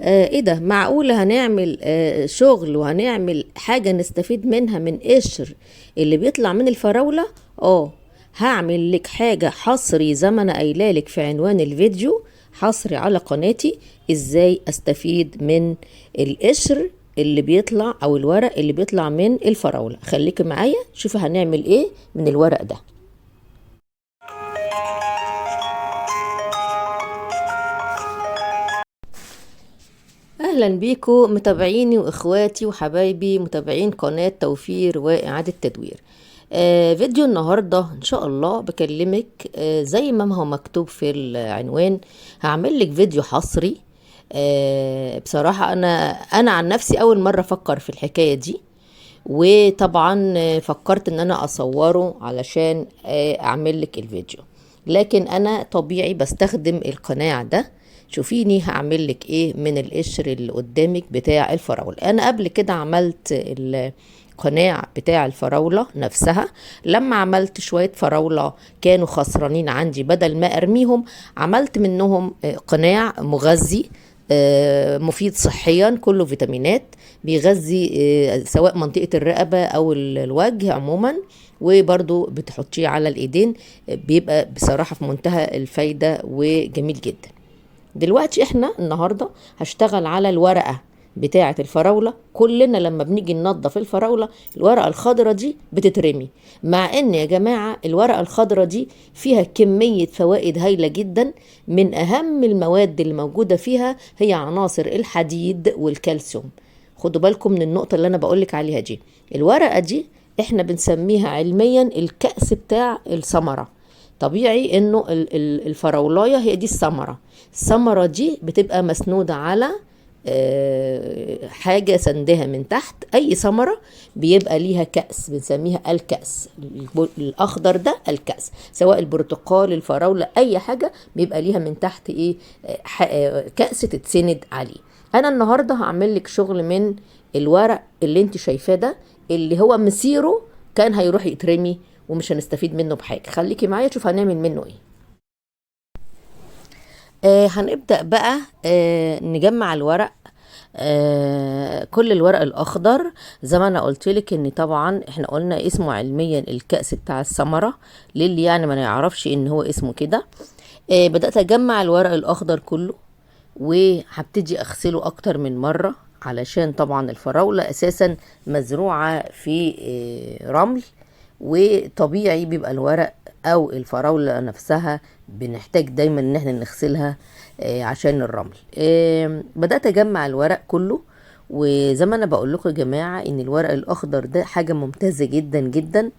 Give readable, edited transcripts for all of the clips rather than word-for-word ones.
ايه ده؟ معقولة هنعمل شغل وهنعمل حاجة نستفيد منها من قشر اللي بيطلع من الفراولة؟ اه، هعمل لك حاجة حصري زي ما انا قايلالك في عنوان الفيديو، حصري على قناتي، ازاي استفيد من القشر اللي بيطلع او الورق اللي بيطلع من الفراولة. خليكي معايا شوفي هنعمل ايه من الورق ده. اهلا بيكم متابعيني واخواتي وحبايبي متابعين قناة توفير واعادة تدوير. فيديو النهاردة ان شاء الله بكلمك زي ما هو مكتوب في العنوان. هعمل لك فيديو حصري. بصراحة انا عن نفسي اول مرة افكر في الحكاية دي، وطبعا فكرت ان انا اصوره علشان اعمل لك الفيديو، لكن انا طبيعي بستخدم القناع ده. شوفيني هعمل لك ايه من القشر اللي قدامك بتاع الفراولة. انا قبل كده عملت القناع بتاع الفراولة نفسها. لما عملت شوية فراولة كانوا خسرانين عندي، بدل ما ارميهم عملت منهم قناع مغذي مفيد صحيا، كله فيتامينات، بيغذي سواء منطقة الرقبة او الوجه عموما، وبرضو بتحطيه على الايدين، بيبقى بصراحة في منتهى الفايدة وجميل جدا. دلوقتي احنا النهاردة هشتغل على الورقة بتاعة الفراولة. كلنا لما بنيجي ننضف الفراولة الورقة الخضرة دي بتترمي، مع ان يا جماعة الورقة الخضرة دي فيها كمية فوائد هايلة جدا. من اهم المواد اللي موجودة فيها هي عناصر الحديد والكالسيوم. خدوا بالكم من النقطة اللي انا بقولك عليها دي. الورقة دي احنا بنسميها علميا الكأس بتاع الثمرة. طبيعي انه الفراولايه هي دي الثمرة دي بتبقى مسنودة على حاجة سندها من تحت. اي ثمرة بيبقى ليها كأس بنسميها الكأس، الاخضر ده الكأس، سواء البرتقال الفراولة اي حاجة بيبقى ليها من تحت ايه، كأس تتسند عليه. انا النهاردة هعمل لك شغل من الورق اللي انت شايفاه ده، اللي هو مسيره كان هيروح يترمي ومش هنستفيد منه بحاجة. خليكي معايا شوف هنعمل منه ايه. هنبدأ بقى نجمع الورق. كل الورق الاخضر زي ما انا قلت لك، ان طبعا احنا قلنا اسمه علميا الكأس بتاع الثمرة، للي يعني ما يعرفش ان هو اسمه كده. بدأت اجمع الورق الاخضر كله، وهبتدي اغسله اكتر من مرة، علشان طبعا الفراولة اساسا مزروعة في رمل، وطبيعي بيبقى الورق او الفراولة نفسها بنحتاج دايما ان احنا نغسلها عشان الرمل. بدأت اجمع الورق كله، وزي ما انا بقول لكم يا جماعة ان الورق الاخضر ده حاجة ممتازة جدا جدا.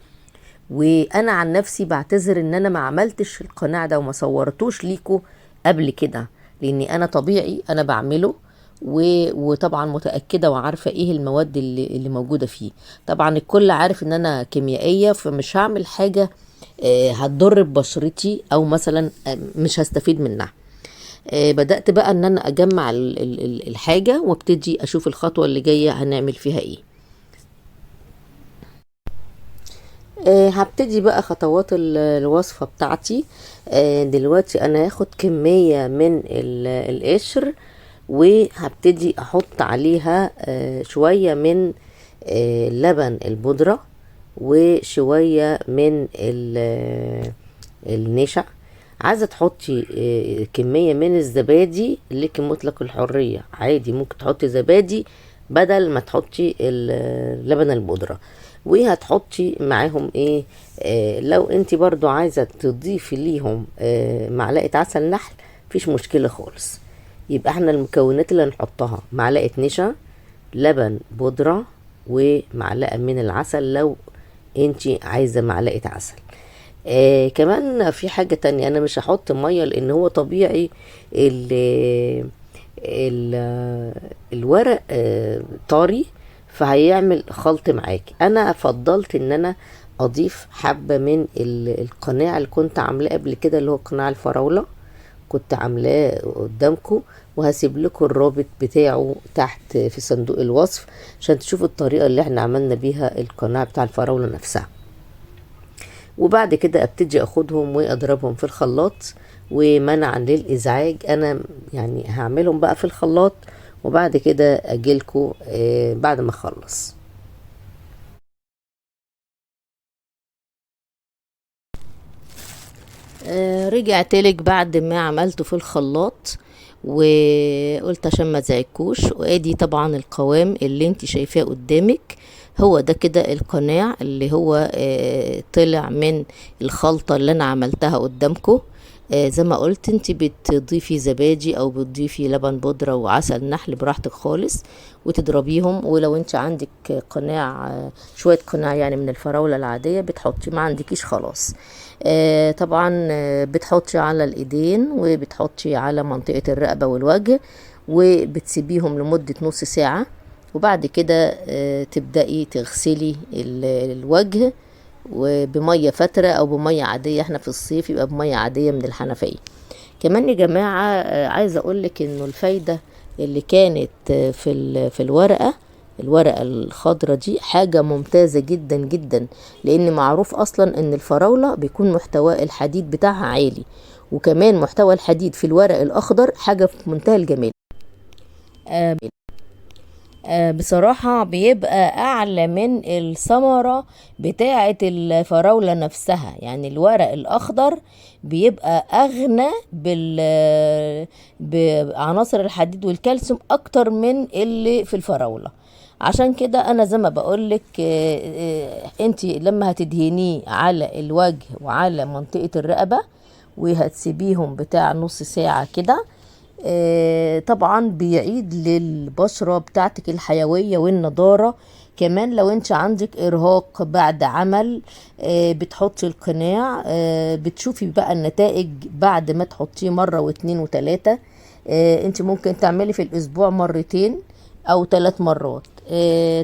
وانا عن نفسي بعتذر ان انا ما عملتش القناع ده وما صورتوش ليكو قبل كده، لاني انا طبيعي انا بعمله وطبعا متأكدة وعارفة ايه المواد اللي موجودة فيه. طبعا الكل عارف ان انا كيميائية، فمش هعمل حاجة هتضر ببشرتي او مثلا مش هستفيد منها. بدأت بقى ان انا اجمع الحاجة، وابتدي اشوف الخطوة اللي جاية هنعمل فيها ايه. هبتدي بقى خطوات الوصفة بتاعتي. دلوقتي انا هاخد كمية من القشر، وهبتدي احط عليها شوية من لبن البودرة، وشوية من النشا. عايزة تحطي كمية من الزبادي لك مطلق الحرية، عادي ممكن تحطي زبادي بدل ما تحطي لبن البودرة. وهتحطي معاهم ايه، لو انت برضو عايزة تضيفي ليهم معلقة عسل نحل مفيش مشكلة خالص. يبقى احنا المكونات اللي هنحطها معلقة نشا، لبن بودرة، ومعلقة من العسل لو انتي عايزة معلقة عسل. كمان في حاجة تانية، انا مش هحط مية لان هو طبيعي ال الورق طري، فهيعمل خلط معاكي. انا فضلت ان انا اضيف حبة من القناع اللي كنت عاملاه قبل كده، اللي هو قناع الفراولة، كنت عاملاه قدامكم، وهسيب لكم الرابط بتاعه تحت في صندوق الوصف عشان تشوفوا الطريقة اللي احنا عملنا بيها القناع بتاع الفراولة نفسها. وبعد كده ابتدي اخدهم واضربهم في الخلاط، ومنعا للازعاج انا يعني هعملهم بقى في الخلاط وبعد كده اجيلكوا بعد ما اخلص. رجعت لك بعد ما عملته في الخلاط، وقلت عشان ما تزعجكوش. وادي طبعا القوام اللي انت شايفاه قدامك، هو ده كده القناع اللي هو طلع من الخلطة اللي انا عملتها قدامكم. زي ما قلت انت بتضيفي زبادي او بتضيفي لبن بودرة وعسل نحل براحتك خالص وتضربيهم. ولو انت عندك قناع شوية قناع يعني من الفراولة العادية بتحطي، ما عندكيش خلاص. طبعا بتحطي على الايدين وبتحطي على منطقة الرقبة والوجه وبتسيبيهم لمدة نص ساعة. وبعد كده تبدأي تغسلي الوجه وبمية فترة او بمية عادية، احنا في الصيف يبقى بمية عادية من الحنفية. كمان يا جماعة عايزة اقولك انه الفايدة اللي كانت في الورقة الخضرة دي حاجة ممتازة جدا جدا، لان معروف اصلا ان الفراولة بيكون محتوى الحديد بتاعها عالي، وكمان محتوى الحديد في الورق الاخضر حاجة في منتهى الجمال. بصراحة بيبقى أعلى من الثمرة بتاعة الفراولة نفسها. يعني الورق الأخضر بيبقى أغنى بعناصر الحديد والكالسيوم أكتر من اللي في الفراولة. عشان كده أنا زي ما بقولك انتي لما هتدهنيه على الوجه وعلى منطقة الرقبة وهتسيبيهم بتاع نص ساعة كده، طبعا بيعيد للبشرة بتاعتك الحيوية والنضارة. كمان لو انت عندك ارهاق بعد عمل بتحطي القناع، بتشوفي بقى النتائج بعد ما تحطيه مرة واتنين وتلاتة. انت ممكن تعملي في الاسبوع مرتين او 3 مرات.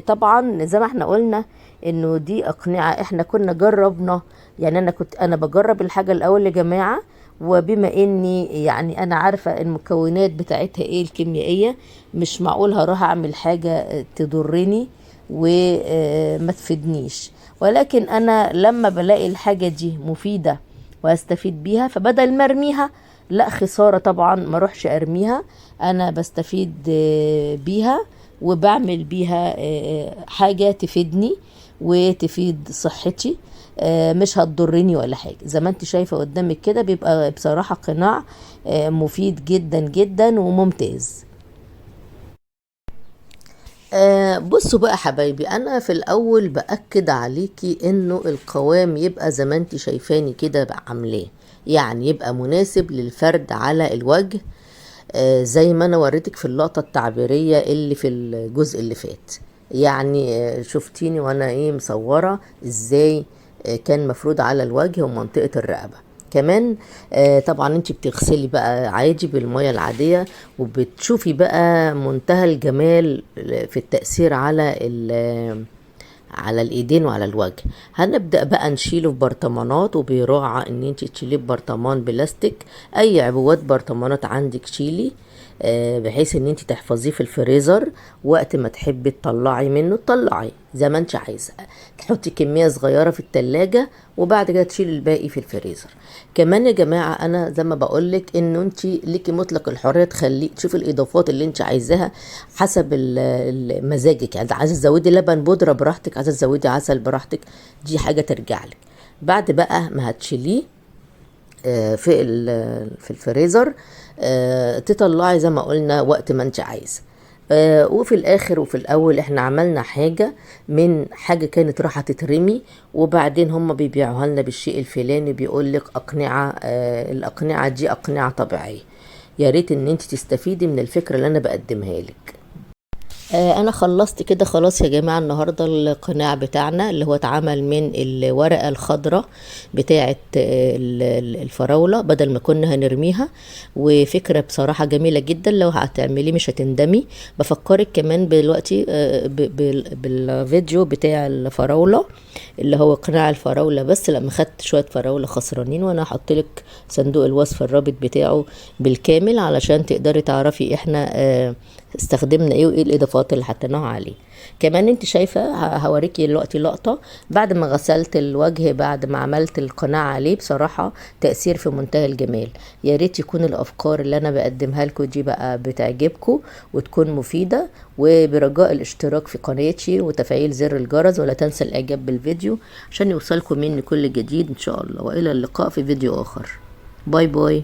طبعا زي ما احنا قلنا انه دي اقنعة احنا كنا جربنا. يعني انا بجرب الحاجة الاول يا جماعة، وبما اني يعني انا عارفة المكونات بتاعتها ايه الكيميائية، مش معقول هروح اعمل حاجة تضرني وما تفيدنيش. ولكن انا لما بلاقي الحاجة دي مفيدة واستفيد بيها، فبدل ما ارميها لا خسارة طبعا ما اروحش ارميها، انا بستفيد بيها وبعمل بيها حاجة تفيدني وتفيد صحتي، مش هتضرني ولا حاجة. زي ما انت شايفة قدامك كده بيبقى بصراحة قناع مفيد جدا جدا وممتاز. بصوا بقى حبايبي، انا في الاول باكد عليكي انه القوام يبقى زي ما انت شايفاني كده عاملاه، يعني يبقى مناسب للفرد على الوجه، زي ما انا وريتك في اللقطة التعبيرية اللي في الجزء اللي فات. يعني شفتيني وانا مصورة ازاي كان مفروض على الوجه ومنطقة الرقبة. كمان طبعا انت بتغسلي بقى عادي بالمية العادية، وبتشوفي بقى منتهى الجمال في التأثير على الايدين وعلى الوجه. هنبدأ بقى نشيله في برطمانات، وبيراعى ان انت تشيليه في برطمان بلاستيك. اي عبوات برطمانات عندك شيلي، بحيث ان انت تحفظيه في الفريزر، وقت ما تحبي تطلعي منه تطلعي زي ما انت عايزه. تحطي كميه صغيره في التلاجة وبعد كده تشيلي الباقي في الفريزر. كمان يا جماعه انا زي ما بقولك انه انت ليكي مطلق الحريه تشوفي الاضافات اللي انت عايزاها حسب مزاجك. يعني عايزه تزودي لبن بودره براحتك، عايزه تزودي عسل براحتك، دي حاجه ترجع لك. بعد بقى ما هتشيليه في الفريزر، تطلعي زي ما قلنا وقت ما انت عايزه. وفي الاخر وفي الاول احنا عملنا حاجة من حاجة كانت راح تترمي، وبعدين هم بيبيعوها لنا بالشيء الفلاني، بيقولك اقنعة، الاقنعة دي اقنعة طبيعية. يا ريت ان انت تستفيدي من الفكرة اللي انا بقدمها لك. انا خلصت كده خلاص يا جماعة النهاردة القناع بتاعنا اللي هو اتعمل من الورقة الخضراء بتاعة الفراولة بدل ما كنا هنرميها. وفكرة بصراحة جميلة جدا، لو هتعمليه مش هتندمي. بفكرك كمان دلوقتي بالفيديو بتاع الفراولة اللي هو قناع الفراولة، بس لما خدت شوية فراولة خسرانين، وانا هحطلك صندوق الوصف الرابط بتاعه بالكامل علشان تقدري تعرفي احنا استخدمنا ايه وايه الاضافات اللي حطيناها عليه. كمان انت شايفه هوريكي دلوقتي لقطه بعد ما غسلت الوجه، بعد ما عملت القناع عليه. بصراحه تأثير في منتهى الجمال. يا ريت يكون الافكار اللي انا بقدمها لكم دي بقى بتعجبكم وتكون مفيده، وبرجاء الاشتراك في قناتي وتفعيل زر الجرس، ولا تنسى الاعجاب بالفيديو عشان يوصلكم مني كل جديد ان شاء الله. والى اللقاء في فيديو اخر. باي باي.